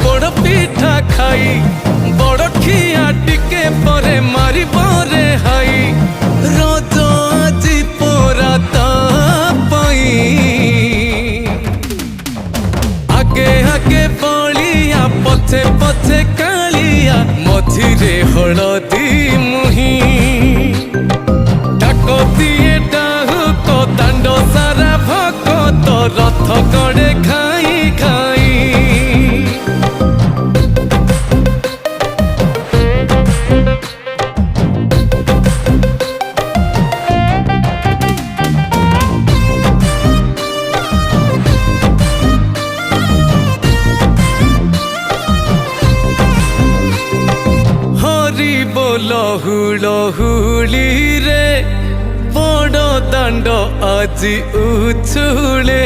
पोड़ पिठा खाई बड़ खिया टिके परे मारी बरे हाई रज आजी पोरा तापाई आगे आगे बलिया पछे पछे कालिया मझिरे हलदी मुही डाक दिए डाहुक दांड सारा भक्त रथ गड़े खाई खाई लहुली रे बड़ दांड आजी उछुले।